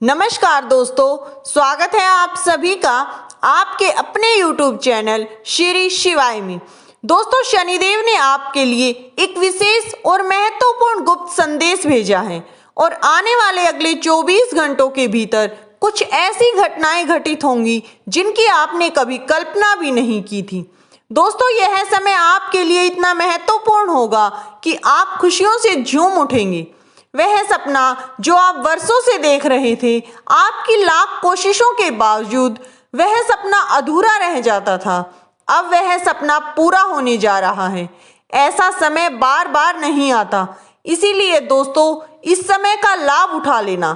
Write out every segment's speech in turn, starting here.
नमस्कार दोस्तों, स्वागत है आप सभी का आपके अपने YouTube चैनल श्री शिवाय में। दोस्तों, शनिदेव ने आपके लिए एक विशेष और महत्वपूर्ण गुप्त संदेश भेजा है और आने वाले अगले 24 घंटों के भीतर कुछ ऐसी घटनाएं घटित होंगी जिनकी आपने कभी कल्पना भी नहीं की थी। दोस्तों, यह समय आपके लिए इतना महत्वपूर्ण होगा कि आप खुशियों से झूम उठेंगे। वह सपना जो आप वर्षों से देख रहे थे, आपकी लाख कोशिशों के बावजूद वह सपना अधूरा रह जाता था, अब वह सपना पूरा होने जा रहा है। ऐसा समय बार बार नहीं आता, इसीलिए दोस्तों इस समय का लाभ उठा लेना,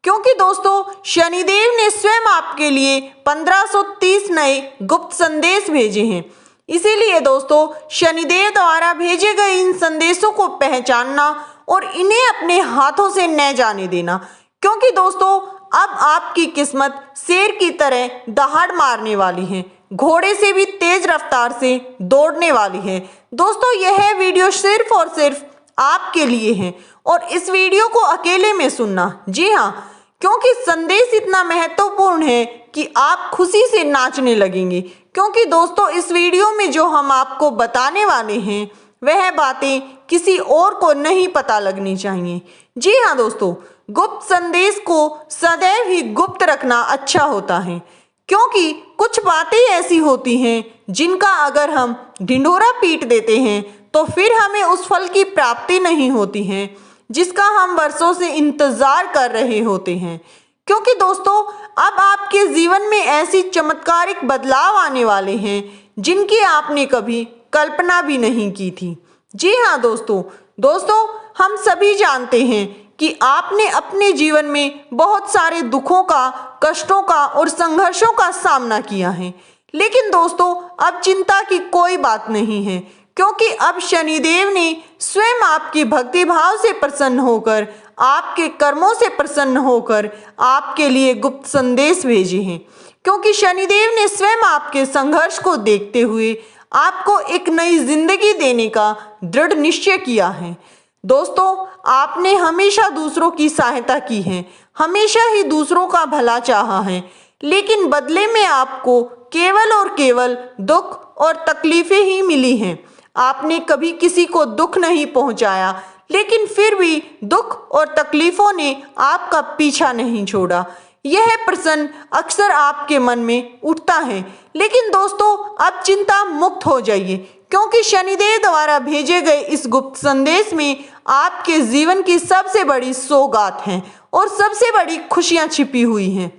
क्योंकि दोस्तों शनिदेव ने स्वयं आपके लिए 1530 नए गुप्त संदेश भेजे हैं। इसीलिए दोस्तों शनिदेव द्वारा भेजे गए इन संदेशों को पहचानना और इन्हें अपने हाथों से न जाने देना, क्योंकि दोस्तों अब आपकी किस्मत शेर की तरह दहाड़ मारने वाली है, घोड़े से भी तेज रफ्तार से दौड़ने वाली है। दोस्तों, यह वीडियो सिर्फ और सिर्फ आपके लिए है और इस वीडियो को अकेले में सुनना। जी हाँ, क्योंकि संदेश इतना महत्वपूर्ण है कि आप खुशी से नाचने लगेंगे, क्योंकि दोस्तों इस वीडियो में जो हम आपको बताने वाले हैं वह बातें किसी और को नहीं पता लगनी चाहिए। जी हाँ दोस्तों, गुप्त संदेश को सदैव ही गुप्त रखना अच्छा होता है, क्योंकि कुछ बातें ऐसी होती हैं जिनका अगर हम ढिंढोरा पीट देते हैं तो फिर हमें उस फल की प्राप्ति नहीं होती है जिसका हम वर्षों से इंतजार कर रहे होते हैं। क्योंकि दोस्तों अब आपके जीवन में ऐसी चमत्कारिक बदलाव आने वाले हैं जिनकी आपने कभी कल्पना भी नहीं की थी। जी हाँ दोस्तों हम सभी जानते हैं कि आपने अपने जीवन में बहुत सारे दुखों का, कष्टों का और संघर्षों का सामना किया है, लेकिन दोस्तों अब चिंता की कोई बात नहीं है, क्योंकि अब शनिदेव ने स्वयं आपकी भक्ति भाव से प्रसन्न होकर, आपके कर्मों से प्रसन्न होकर आपके लिए गुप्त संदेश भेजे हैं। क्योंकि शनिदेव ने स्वयं आपके संघर्ष को देखते हुए आपको एक नई जिंदगी देने का दृढ़ निश्चय किया है। दोस्तों, आपने हमेशा दूसरों की सहायता की है, हमेशा ही दूसरों का भला चाहा है, लेकिन बदले में आपको केवल और केवल दुख और तकलीफें ही मिली हैं। आपने कभी किसी को दुख नहीं पहुंचाया, लेकिन फिर भी दुख और तकलीफों ने आपका पीछा नहीं छोड़ा। यह प्रश्न अक्सर आपके मन में उठता है, लेकिन दोस्तों अब चिंता मुक्त हो जाइए, क्योंकि शनिदेव द्वारा भेजे गए इस गुप्त संदेश में आपके जीवन की सबसे बड़ी सौगात है और सबसे बड़ी खुशियां छिपी हुई हैं।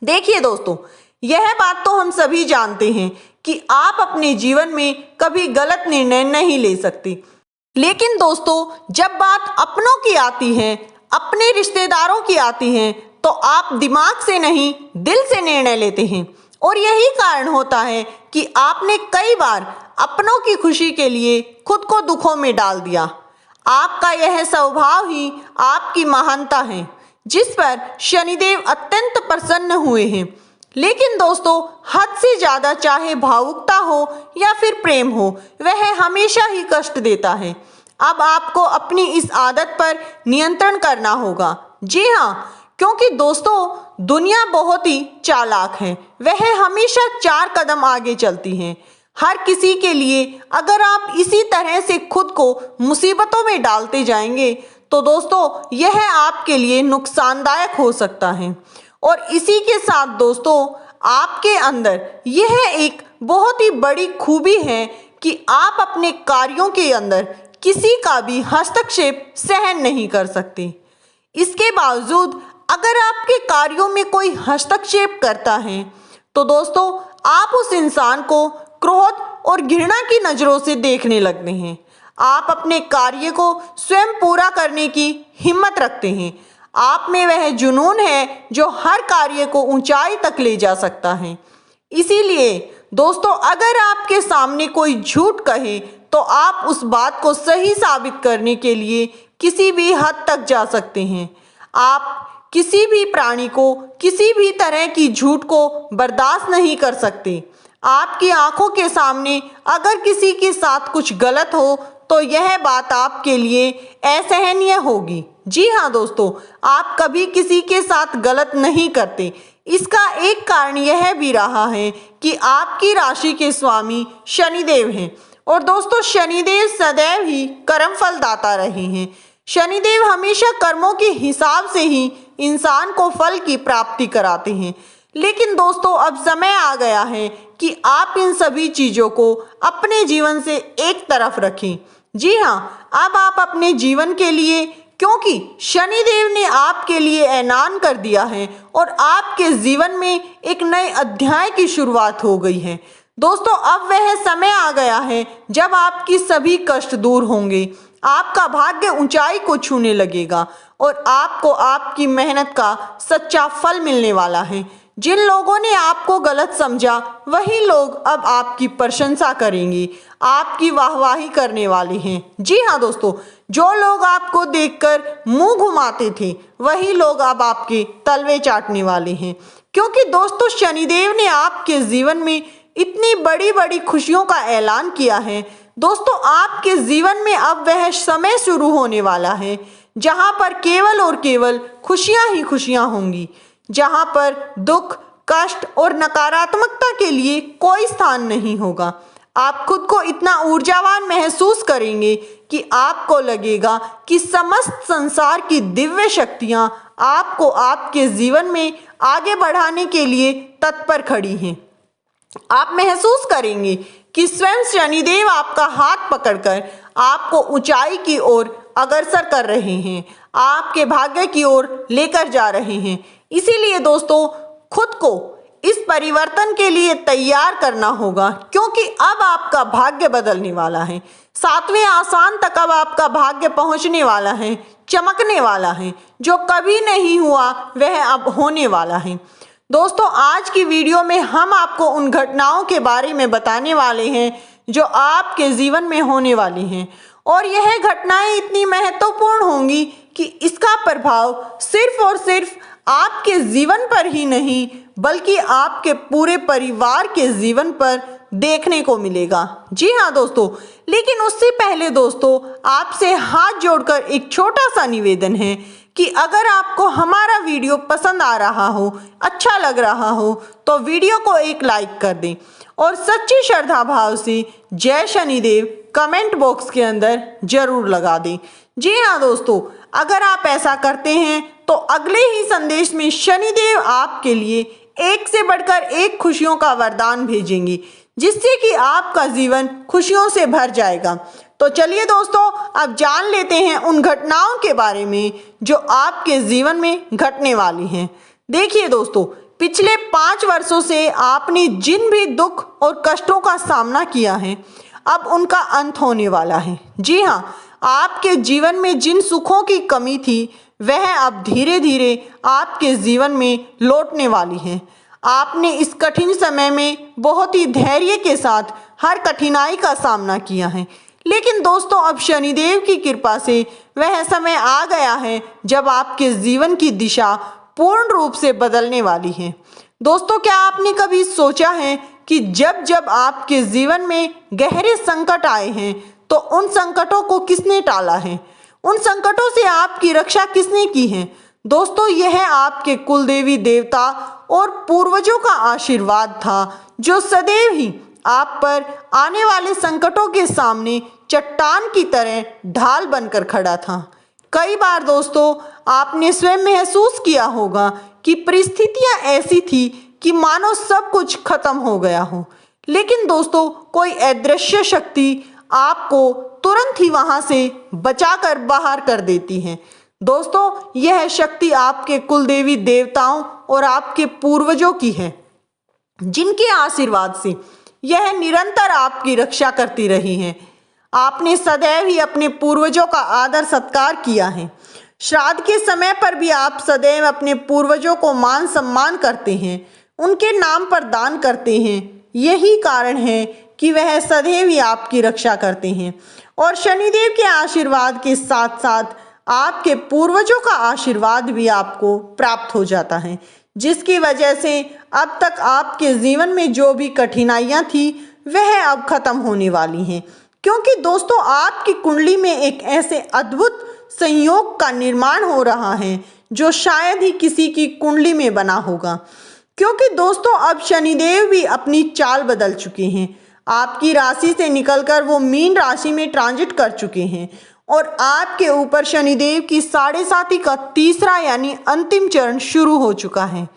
देखिए दोस्तों, यह बात तो हम सभी जानते हैं कि आप अपने जीवन में कभी गलत निर्णय नहीं ले सकते, लेकिन दोस्तों जब बात अपनों की आती है, अपने रिश्तेदारों की आती है, तो आप दिमाग से नहीं दिल से निर्णय लेते हैं और यही कारण होता है कि आपने कई बार अपनों की खुशी के लिए खुद को दुखों में डाल दिया। आपका यह स्वभाव ही आपकी महानता है, जिस पर शनिदेव अत्यंत प्रसन्न हुए हैं। लेकिन दोस्तों हद से ज्यादा, चाहे भावुकता हो या फिर प्रेम हो, वह हमेशा ही कष्ट देता है। अब आपको अपनी इस आदत पर नियंत्रण करना होगा। जी हाँ, क्योंकि दोस्तों दुनिया बहुत ही चालाक है, वह हमेशा 4 कदम आगे चलती है हर किसी के लिए। अगर आप इसी तरह से खुद को मुसीबतों में डालते जाएंगे तो दोस्तों यह आपके लिए नुकसानदायक हो सकता है। और इसी के साथ दोस्तों आपके अंदर यह एक बहुत ही बड़ी खूबी है कि आप अपने कार्यों के अंदर किसी का भी हस्तक्षेप सहन नहीं कर सकते। इसके बावजूद अगर आपके कार्यों में कोई हस्तक्षेप करता है तो दोस्तों आप उस इंसान को क्रोध और घृणा की नजरों से देखने लगते हैं। आप अपने कार्य को स्वयं पूरा करने की हिम्मत रखते हैं। आप में वह जुनून है जो हर कार्य को ऊंचाई तक ले जा सकता है। इसीलिए दोस्तों अगर आपके सामने कोई झूठ कहे तो आप उस बात को सही साबित करने के लिए किसी भी हद तक जा सकते हैं। आप किसी भी प्राणी को किसी भी तरह की झूठ को बर्दाश्त नहीं कर सकते। आपकी आंखों के सामने अगर किसी के साथ कुछ गलत हो तो यह बात आपके लिए असहनीय होगी। जी हाँ दोस्तों, आप कभी किसी के साथ गलत नहीं करते। इसका एक कारण यह भी रहा है कि आपकी राशि के स्वामी शनिदेव हैं और दोस्तों शनिदेव सदैव ही कर्मफल दाता रहे हैं। शनिदेव हमेशा कर्मों के हिसाब से ही इंसान को फल की प्राप्ति कराते हैं। लेकिन दोस्तों अब समय आ गया है कि आप इन सभी चीज़ों को अपने जीवन से एक तरफ रखें। जी हाँ, अब आप अपने जीवन के लिए, क्योंकि शनिदेव ने आपके लिए ऐलान कर दिया है और आपके जीवन में एक नए अध्याय की शुरुआत हो गई है। दोस्तों अब वह समय आ गया है जब आपकी सभी कष्ट दूर होंगे, आपका भाग्य ऊंचाई को छूने लगेगा और आपको आपकी मेहनत का सच्चा फल मिलने वाला है। जिन लोगों ने आपको गलत समझा वही लोग अब आपकी प्रशंसा करेंगे, आपकी वाहवाही करने वाले हैं। जी हाँ दोस्तों, जो लोग आपको देखकर मुंह घुमाते थे वही लोग अब आपके तलवे चाटने वाले हैं, क्योंकि दोस्तों शनिदेव ने आपके जीवन में इतनी बड़ी बड़ी खुशियों का ऐलान किया है। दोस्तों आपके जीवन में अब वह समय शुरू होने वाला है जहां पर केवल और केवल खुशियां ही खुशियां होंगी, जहां पर दुख, कष्ट और नकारात्मकता के लिए कोई स्थान नहीं होगा। आप खुद को इतना ऊर्जावान महसूस करेंगे कि आपको लगेगा कि समस्त संसार की दिव्य शक्तियां आपको आपके जीवन में आगे बढ़ाने के लिए तत्पर खड़ी हैं। आप महसूस करेंगे कि स्वयं शनिदेव आपका हाथ पकड़कर आपको ऊंचाई की ओर अग्रसर कर रहे हैं, आपके भाग्य की ओर लेकर जा रहे हैं। इसीलिए दोस्तों खुद को इस परिवर्तन के लिए तैयार करना होगा, क्योंकि अब आपका भाग्य बदलने वाला है। 7वें आसान तक अब आपका भाग्य पहुंचने वाला है, चमकने वाला है। जो कभी नहीं हुआ वह अब होने वाला है। दोस्तों आज की वीडियो में हम आपको उन घटनाओं के बारे में बताने वाले हैं जो आपके जीवन में होने वाली हैं, और यह घटनाएं इतनी महत्वपूर्ण होंगी कि इसका प्रभाव सिर्फ और सिर्फ आपके जीवन पर ही नहीं बल्कि आपके पूरे परिवार के जीवन पर देखने को मिलेगा। जी हाँ दोस्तों, लेकिन उससे पहले दोस्तों आपसे हाथ जोड़कर एक छोटा सा निवेदन है कि अगर आपको हमारा वीडियो पसंद आ रहा हो, अच्छा लग रहा हो, तो वीडियो को एक लाइक कर दें और सच्ची श्रद्धा भाव से जय शनिदेव कमेंट बॉक्स के अंदर जरूर लगा दें। जी हाँ दोस्तों, अगर आप ऐसा करते हैं तो अगले ही संदेश में शनिदेव आपके लिए एक से बढ़कर एक खुशियों का वरदान भेजेंगे, जिससे कि आपका जीवन खुशियों से भर जाएगा। तो चलिए दोस्तों अब जान लेते हैं उन घटनाओं के बारे में जो आपके जीवन में घटने वाली हैं। देखिए दोस्तों, पिछले 5 वर्षों से आपने जिन भी दुख और कष्टों का सामना किया है अब उनका अंत होने वाला है। जी हाँ, आपके जीवन में जिन सुखों की कमी थी वह अब धीरे धीरे आपके जीवन में लौटने वाली है। आपने इस कठिन समय में बहुत ही धैर्य के साथ हर कठिनाई का सामना किया है, लेकिन दोस्तों अब शनिदेव की कृपा से वह समय आ गया है जब आपके जीवन की दिशा पूर्ण रूप से बदलने वाली है। दोस्तों क्या आपने कभी सोचा है कि जब जब आपके जीवन में गहरे संकट आए हैं तो उन संकटों को किसने टाला है, उन संकटों से आपकी रक्षा किसने की है? दोस्तों यह आपके कुलदेवी देवता और पूर्वजों का आशीर्वाद था जो सदैव ही आप पर आने वाले संकटों के सामने चट्टान की तरह ढाल बनकर खड़ा था। कई बार दोस्तों आपने स्वयं महसूस किया होगा कि परिस्थितियां ऐसी थी कि मानो सब कुछ खत्म हो गया हो, लेकिन दोस्तों कोई अदृश्य शक्ति आपको तुरंत ही वहां से बचाकर बाहर कर देती है। दोस्तों यह शक्ति आपके कुलदेवी देवताओं और आपके पूर्वजों की है, जिनके आशीर्वाद से यह निरंतर आपकी रक्षा करती रही है। आपने सदैव ही अपने पूर्वजों का आदर सत्कार किया है। श्राद्ध के समय पर भी आप सदैव अपने पूर्वजों को मान सम्मान करते हैं, उनके नाम पर दान करते हैं। यही कारण है कि वह सदैव ही आपकी रक्षा करते हैं, और शनिदेव के आशीर्वाद के साथ साथ आपके पूर्वजों का आशीर्वाद भी आपको प्राप्त हो जाता है, जिसकी वजह से अब तक आपके जीवन में जो भी कठिनाइयां थी वह अब खत्म होने वाली हैं। क्योंकि दोस्तों आपकी कुंडली में एक ऐसे अद्भुत संयोग का निर्माण हो रहा है जो शायद ही किसी की कुंडली में बना होगा। क्योंकि दोस्तों अब शनिदेव भी अपनी चाल बदल चुके हैं, आपकी राशि से निकलकर वो मीन राशि में ट्रांजिट कर चुके हैं और आपके ऊपर शनिदेव की 7.5 का तीसरा यानी अंतिम चरण शुरू हो चुका है,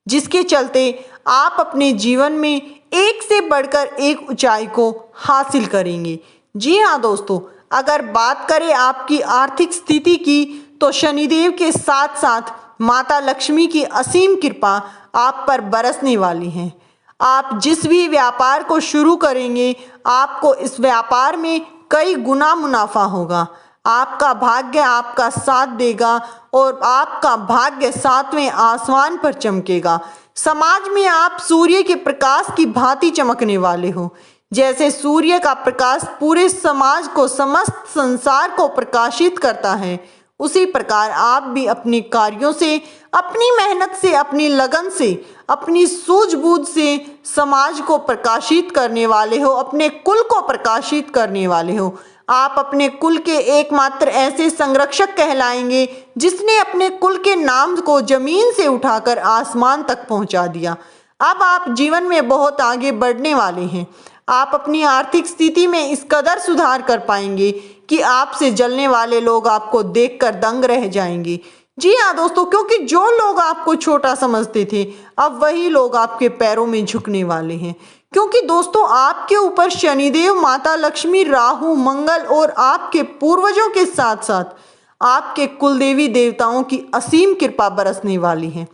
जिसके चलते आप अपने जीवन में एक से बढ़कर एक ऊंचाई को हासिल करेंगे। जी हाँ दोस्तों, अगर बात करें आपकी आर्थिक स्थिति की तो शनिदेव के साथ साथ माता लक्ष्मी की असीम कृपा आप पर बरसने वाली है। आप जिस भी व्यापार को शुरू करेंगे आपको इस व्यापार में कई गुना मुनाफा होगा। आपका भाग्य आपका साथ देगा और आपका भाग्य 7वें आसमान पर चमकेगा। समाज में आप सूर्य के प्रकाश की भांति चमकने वाले हो। जैसे सूर्य का प्रकाश पूरे समाज को, समस्त संसार को प्रकाशित करता है, उसी प्रकार आप भी अपने कार्यों से, अपनी मेहनत से, अपनी लगन से, अपनी सूझबूझ से समाज को प्रकाशित करने वाले हो, अपने कुल को प्रकाशित करने वाले हो। आप अपने कुल के एकमात्र ऐसे संरक्षक कहलाएंगे जिसने अपने कुल के नाम को जमीन से उठाकर आसमान तक पहुंचा दिया। अब आप जीवन में बहुत आगे बढ़ने वाले हैं। आप अपनी आर्थिक स्थिति में इस कदर सुधार कर पाएंगे कि आपसे जलने वाले लोग आपको देखकर दंग रह जाएंगे। जी हाँ दोस्तों, क्योंकि जो लोग आपको छोटा समझते थे अब वही लोग आपके पैरों में झुकने वाले हैं। क्योंकि दोस्तों आपके ऊपर शनिदेव, माता लक्ष्मी, राहु, मंगल और आपके पूर्वजों के साथ साथ आपके कुलदेवी देवताओं की असीम कृपा बरसने वाली है।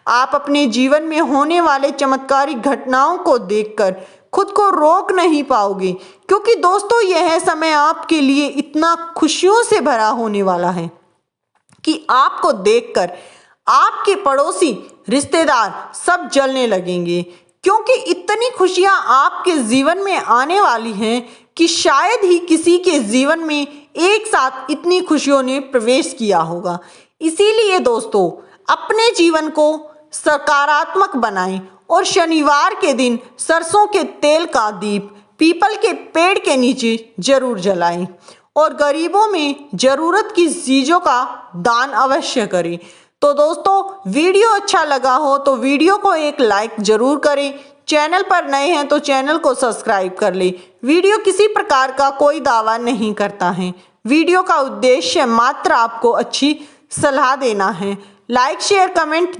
आप अपने जीवन में होने वाले चमत्कारिक घटनाओं को देखकर खुद को रोक नहीं पाओगे, क्योंकि दोस्तों यह समय आपके लिए इतना खुशियों से भरा होने वाला है कि आपको देखकर आपके पड़ोसी, रिश्तेदार सब जलने लगेंगे। क्योंकि इतनी खुशियां आपके जीवन में आने वाली हैं कि शायद ही किसी के जीवन में एक साथ इतनी खुशियों ने प्रवेश किया होगा। इसीलिए दोस्तों अपने जीवन को सकारात्मक बनाएं और शनिवार के दिन सरसों के तेल का दीप पीपल के पेड़ के नीचे जरूर जलाएं और गरीबों में जरूरत की चीज़ों का दान अवश्य करें। तो दोस्तों वीडियो अच्छा लगा हो तो वीडियो को एक लाइक जरूर करें। चैनल पर नए हैं तो चैनल को सब्सक्राइब कर लें। वीडियो किसी प्रकार का कोई दावा नहीं करता है। वीडियो का उद्देश्य मात्र आपको अच्छी सलाह देना है। Like, share, comment